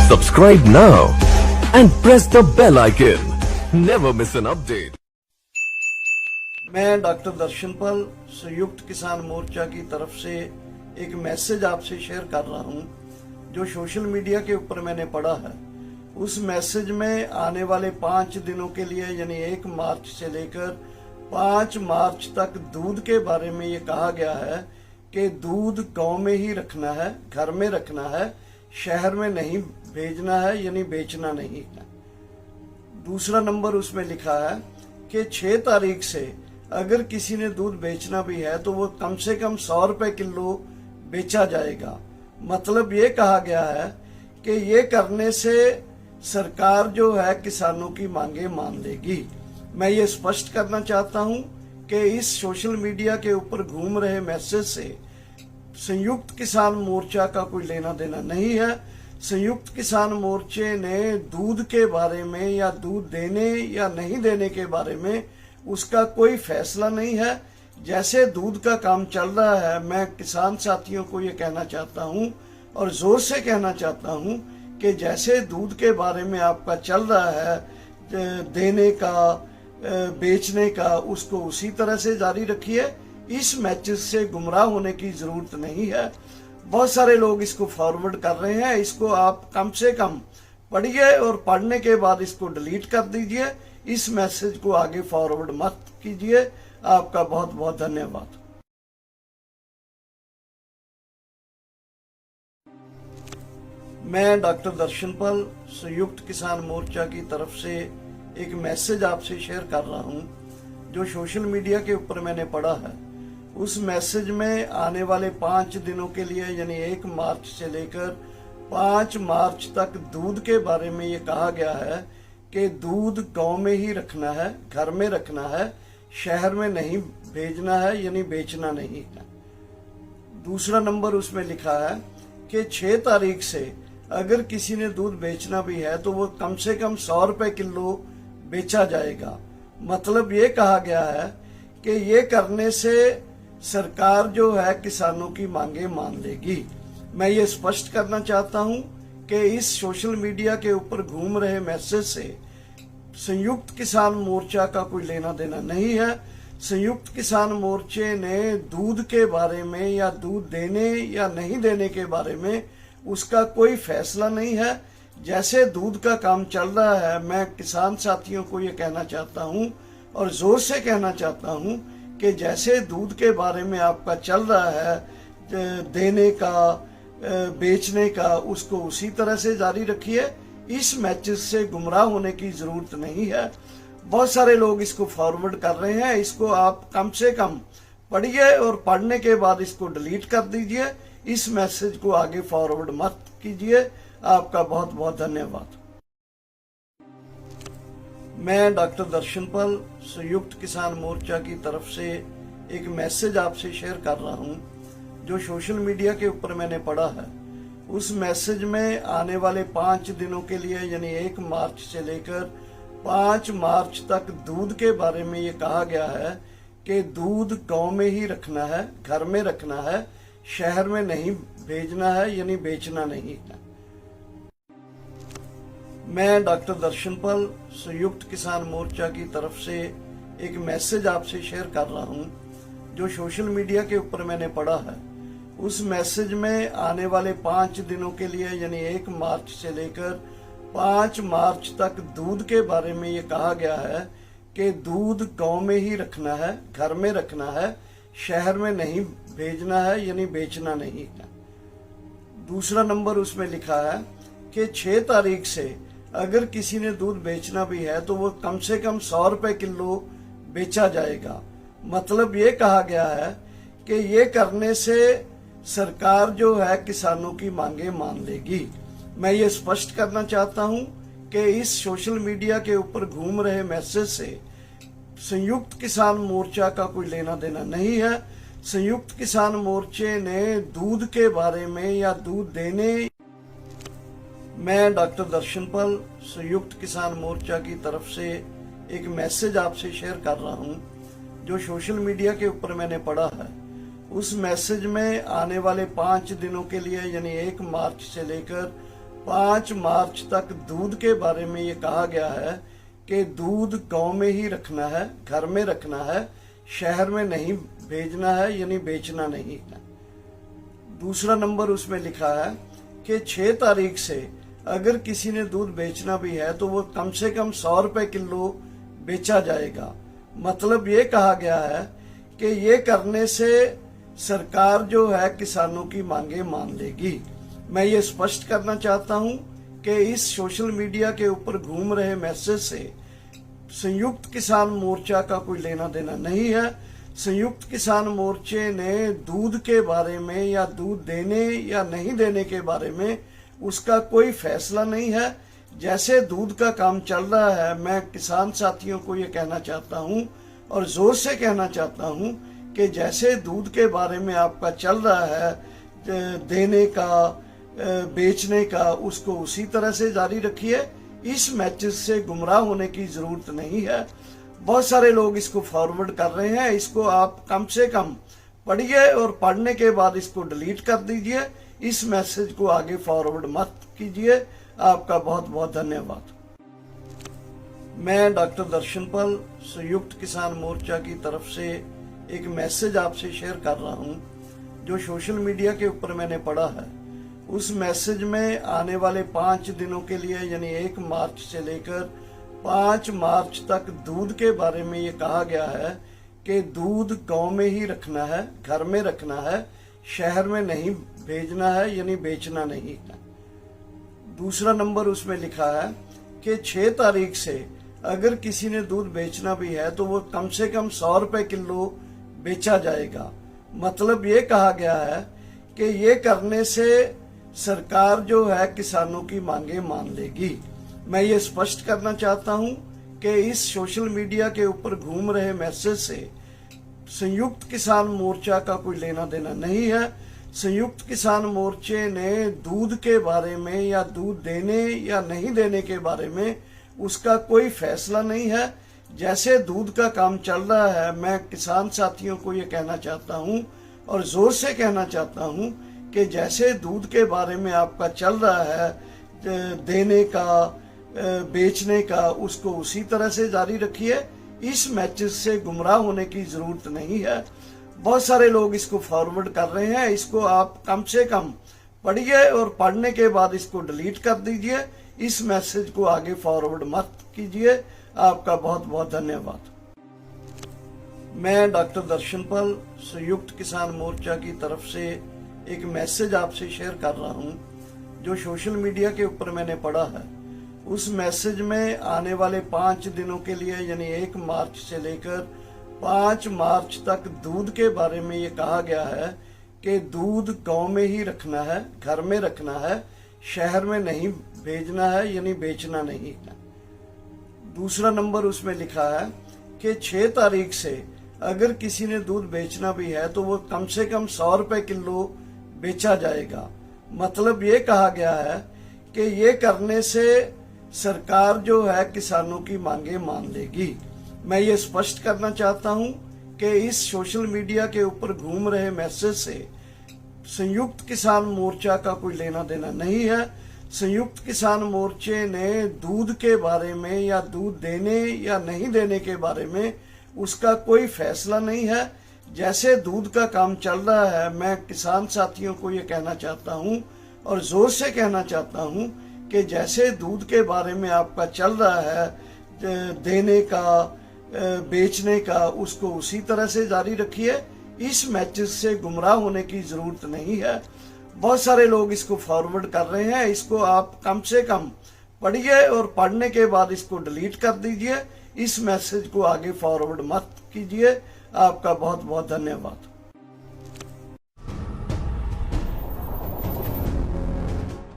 Subscribe now and press the bell icon. Never miss an update. मैं doctor Darshanpal संयुक्त किसान मोर्चा की तरफ से एक मैसेज आपसे शेयर कर रहा हूं जो सोशल मीडिया के ऊपर मैंने पढ़ा है। उस मैसेज में आने वाले 5 दिनों के लिए यानी 1 मार्च से लेकर 5 मार्च तक दूध के बारे में ये कहा गया है कि दूध गांव में ही रखना है, घर में रखना है, शहर में नहीं भेजना है यानी बेचना नहीं है। दूसरा नंबर उसमें लिखा है कि 6 तारीख से अगर किसी ने दूध बेचना भी है तो वो कम से कम 100 रुपए किलो बेचा जाएगा। मतलब ये कहा गया है कि ये करने से सरकार जो है किसानों की मांगे मान लेगी। मैं ये स्पष्ट करना चाहता हूं कि इस सोशल मीडिया के ऊपर घूम रहे मैसेज से संयुक्त किसान मोर्चा का कोई लेना देना नहीं है। संयुक्त किसान मोर्चे ने दूध के बारे में या दूध देने या नहीं देने के बारे में उसका कोई फैसला नहीं है। जैसे दूध का काम चल रहा है, मैं किसान साथियों को ये कहना चाहता हूं और जोर से कहना चाहता हूं कि जैसे दूध के बारे में आपका चल रहा है देने का, बेचने का, उसको उसी तरह से जारी रखिए। इस मैसेज से गुमराह होने की जरूरत नहीं है। बहुत सारे लोग इसको फॉरवर्ड कर रहे हैं। इसको आप कम से कम पढ़िए और पढ़ने के बाद इसको डिलीट कर दीजिए। इस मैसेज को आगे फॉरवर्ड मत कीजिए। आपका बहुत बहुत धन्यवाद। मैं डॉक्टर दर्शनपाल संयुक्त किसान मोर्चा की तरफ से एक मैसेज आपसे शेयर कर रहा हूं जो सोशल मीडिया के ऊपर मैंने पढ़ा है। उस मैसेज में आने वाले 5 दिनों के लिए यानी 1 मार्च से लेकर 5 मार्च तक दूध के बारे में ये कहा गया है कि दूध गांव में ही रखना है, घर में रखना है, शहर में नहीं भेजना है यानी बेचना नहीं है। दूसरा नंबर उसमें लिखा है कि 6 तारीख से अगर किसी ने दूध बेचना भी है तो वो कम से कम 100 रुपए किलो बेचा जाएगा। मतलब ये कहा गया है कि ये करने से सरकार जो है किसानों की मांगे मान लेगी। मैं ये स्पष्ट करना चाहता हूं कि इस सोशल मीडिया के ऊपर घूम रहे मैसेज से संयुक्त किसान मोर्चा का कोई लेना देना नहीं है। संयुक्त किसान मोर्चे ने दूध के बारे में या दूध देने या नहीं देने के बारे में उसका कोई फैसला नहीं है। जैसे दूध का काम चल रहा है, मैं किसान साथियों को ये कहना चाहता हूं और जोर से कहना चाहता हूं कि जैसे दूध के बारे में आपका चल रहा है देने का, बेचने का, उसको उसी तरह से जारी रखिए। इस मैसेज से गुमराह होने की जरूरत नहीं है। बहुत सारे लोग इसको फॉरवर्ड कर रहे हैं। इसको आप कम से कम पढ़िए और पढ़ने के बाद इसको डिलीट कर दीजिए। इस मैसेज को आगे फॉरवर्ड मत कीजिए। आपका बहुत बहुत धन्यवाद। मैं डॉक्टर दर्शनपाल संयुक्त किसान मोर्चा की तरफ से एक मैसेज आपसे शेयर कर रहा हूं जो सोशल मीडिया के ऊपर मैंने पढ़ा है। उस मैसेज में आने वाले 5 दिनों के लिए यानी 1 मार्च से लेकर 5 मार्च तक दूध के बारे में ये कहा गया है कि दूध गांव में ही रखना है, घर में रखना है, शहर में नहीं भेजना है यानी बेचना नहीं है। मैं डॉक्टर दर्शनपाल संयुक्त किसान मोर्चा की तरफ से एक मैसेज आपसे शेयर कर रहा हूं जो सोशल मीडिया के ऊपर मैंने पढ़ा है। उस मैसेज में आने वाले 5 दिनों के लिए यानी 1 मार्च से लेकर 5 मार्च तक दूध के बारे में ये कहा गया है कि दूध गांव में ही रखना है, घर में रखना है, शहर में नहीं भेजना है यानी बेचना नहीं है। दूसरा नंबर उसमें लिखा है कि 6 तारीख से अगर किसी ने दूध बेचना भी है तो वो कम से कम 100 रुपए किलो बेचा जाएगा। मतलब ये कहा गया है कि ये करने से सरकार जो है किसानों की मांगे मान लेगी। मैं ये स्पष्ट करना चाहता हूं कि इस सोशल मीडिया के ऊपर घूम रहे मैसेज से संयुक्त किसान मोर्चा का कोई लेना देना नहीं है। संयुक्त किसान मोर्चे ने दूध के बारे में या दूध देने, मैं डॉक्टर दर्शनपाल संयुक्त किसान मोर्चा की तरफ से एक मैसेज आपसे शेयर कर रहा हूं जो सोशल मीडिया के ऊपर मैंने पढ़ा है। उस मैसेज में आने वाले 5 दिनों के लिए यानी 1 मार्च से लेकर 5 मार्च तक दूध के बारे में ये कहा गया है कि दूध गांव में ही रखना है, घर में रखना है, शहर में नहीं भेजना है, यानी बेचना नहीं है। दूसरा नंबर उसमें लिखा है कि 6 तारीख से अगर किसी ने दूध बेचना भी है तो वो कम से कम 100 रुपए किलो बेचा जाएगा। मतलब ये कहा गया है कि ये करने से सरकार जो है किसानों की मांगे मान लेगी। मैं ये स्पष्ट करना चाहता हूं कि इस सोशल मीडिया के ऊपर घूम रहे मैसेज से संयुक्त किसान मोर्चा का कोई लेना देना नहीं है। संयुक्त किसान मोर्चे ने दूध के बारे में या दूध देने या नहीं देने के बारे में उसका कोई फैसला नहीं है। जैसे दूध का काम चल रहा है, मैं किसान साथियों को ये कहना चाहता हूं और जोर से कहना चाहता हूं कि जैसे दूध के बारे में आपका चल रहा है देने का, बेचने का, उसको उसी तरह से जारी रखिए। इस मैसेज से गुमराह होने की जरूरत नहीं है। बहुत सारे लोग इसको फॉरवर्ड कर रहे हैं। इसको आप कम से कम पढ़िए और पढ़ने के बाद इसको डिलीट कर दीजिए। इस मैसेज को आगे फॉरवर्ड मत कीजिए। आपका बहुत बहुत धन्यवाद। मैं डॉक्टर दर्शनपाल संयुक्त किसान मोर्चा की तरफ से एक मैसेज आपसे शेयर कर रहा हूं जो सोशल मीडिया के ऊपर मैंने पढ़ा है। उस मैसेज में आने वाले 5 दिनों के लिए, यानी 1 मार्च से लेकर 5 मार्च तक दूध के बारे में ये कहा गया है कि दूध गांव में ही रखना है, घर में रखना है, शहर में नहीं भेजना है, यानी बेचना नहीं है। दूसरा नंबर उसमें लिखा है कि 6 तारीख से अगर किसी ने दूध बेचना भी है तो वो कम से कम 100 रुपए किलो बेचा जाएगा। मतलब ये कहा गया है कि ये करने से सरकार जो है किसानों की मांगे मान लेगी। मैं ये स्पष्ट करना चाहता हूं कि इस सोशल मीडिया के ऊपर घूम रहे मैसेज से संयुक्त किसान मोर्चा का कोई लेना देना नहीं है। संयुक्त किसान मोर्चे ने दूध के बारे में या दूध देने या नहीं देने के बारे में उसका कोई फैसला नहीं है। जैसे दूध का काम चल रहा है, मैं किसान साथियों को ये कहना चाहता हूं और जोर से कहना चाहता हूं कि जैसे दूध के बारे में आपका चल रहा है देने का, बेचने का, उसको उसी तरह से जारी रखिए। इस मैसेज से गुमराह होने की जरूरत नहीं है। बहुत सारे लोग इसको फॉरवर्ड कर रहे हैं। इसको आप कम से कम पढ़िए और पढ़ने के बाद इसको डिलीट कर दीजिए। इस मैसेज को आगे फॉरवर्ड मत कीजिए। आपका बहुत बहुत धन्यवाद। मैं डॉक्टर दर्शनपाल संयुक्त किसान मोर्चा की तरफ से एक मैसेज आपसे शेयर कर रहा हूं जो सोशल मीडिया के ऊपर मैंने पढ़ा है। उस मैसेज में आने वाले 5 दिनों के लिए, यानी 1 मार्च से लेकर 5 मार्च तक दूध के बारे में ये कहा गया है कि दूध गांव में ही रखना है, घर में रखना है, शहर में नहीं भेजना है, यानी बेचना नहीं है। दूसरा नंबर उसमें लिखा है कि 6 तारीख से अगर किसी ने दूध बेचना भी है तो वो कम से कम 100 रुपए किलो बेचा जाएगा। मतलब ये कहा गया है कि ये करने से सरकार जो है किसानों की मांगे मान लेगी। मैं ये स्पष्ट करना चाहता हूं कि इस सोशल मीडिया के ऊपर घूम रहे मैसेज से संयुक्त किसान मोर्चा का कोई लेना देना नहीं है। संयुक्त किसान मोर्चे ने दूध के बारे में या दूध देने या नहीं देने के बारे में उसका कोई फैसला नहीं है। जैसे दूध का काम चल रहा है, मैं किसान साथियों को ये कहना चाहता हूं और जोर से कहना चाहता हूं कि जैसे दूध के बारे में आपका चल रहा है देने का, बेचने का, उसको उसी तरह से जारी रखिए। इस मैसेज से गुमराह होने की जरूरत नहीं है। बहुत सारे लोग इसको फॉरवर्ड कर रहे हैं। इसको आप कम से कम पढ़िए और पढ़ने के बाद इसको डिलीट कर दीजिए। इस मैसेज को आगे फॉरवर्ड मत कीजिए। आपका बहुत बहुत धन्यवाद।